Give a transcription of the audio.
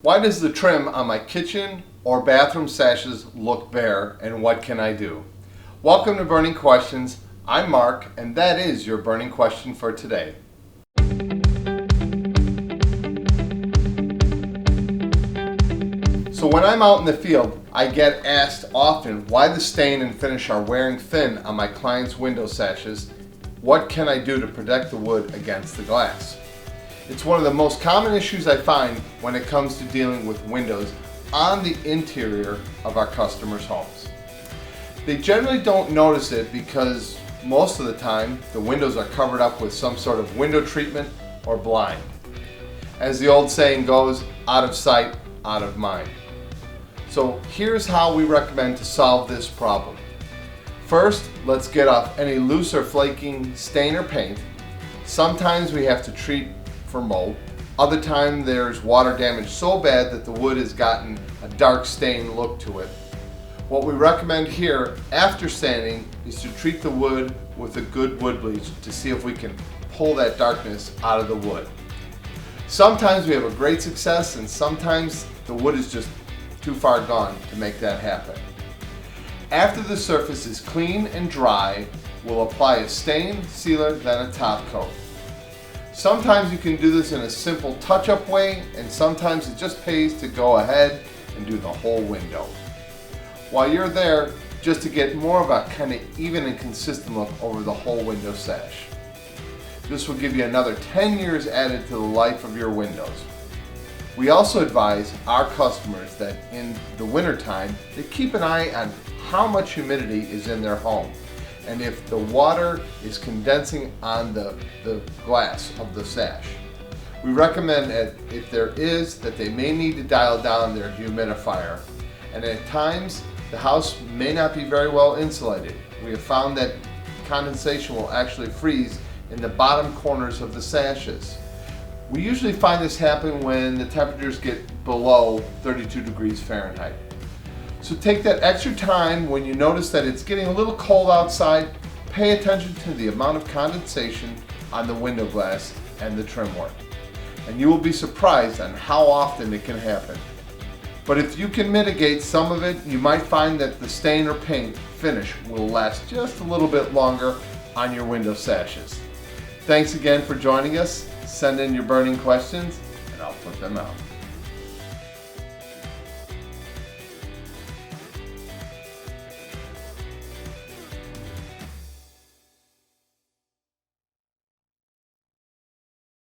Why does the trim on my kitchen or bathroom sashes look bare, and what can I do? Welcome to Burning Questions. I'm Mark, and that is your burning question for today. So when I'm out in the field, I get asked often why the stain and finish are wearing thin on my clients' window sashes. What can I do to protect the wood against the glass? It's one of the most common issues I find when it comes to dealing with windows on the interior of our customers' homes. They generally don't notice it because most of the time the windows are covered up with some sort of window treatment or blind. As the old saying goes, out of sight, out of mind. So here's how we recommend to solve this problem. First, let's get off any loose or flaking stain or paint. Sometimes we have to treat for mold. Other times there's water damage so bad that the wood has gotten a dark stain look to it. What we recommend here after sanding is to treat the wood with a good wood bleach to see if we can pull that darkness out of the wood. Sometimes we have a great success, and sometimes the wood is just too far gone to make that happen. After the surface is clean and dry, we'll apply a stain, sealer, then a top coat. Sometimes you can do this in a simple touch-up way, and sometimes it just pays to go ahead and do the whole window. While you're there, just to get more of a kind of even and consistent look over the whole window sash. This will give you another 10 years added to the life of your windows. We also advise our customers that in the wintertime, they keep an eye on how much humidity is in their home, and if the water is condensing on the glass of the sash. We recommend that if there is, that they may need to dial down their humidifier. And at times, the house may not be very well insulated. We have found that condensation will actually freeze in the bottom corners of the sashes. We usually find this happen when the temperatures get below 32 degrees Fahrenheit. So take that extra time when you notice that it's getting a little cold outside. Pay attention to the amount of condensation on the window glass and the trim work. And you will be surprised on how often it can happen. But if you can mitigate some of it, you might find that the stain or paint finish will last just a little bit longer on your window sashes. Thanks again for joining us. Send in your burning questions and I'll put them out.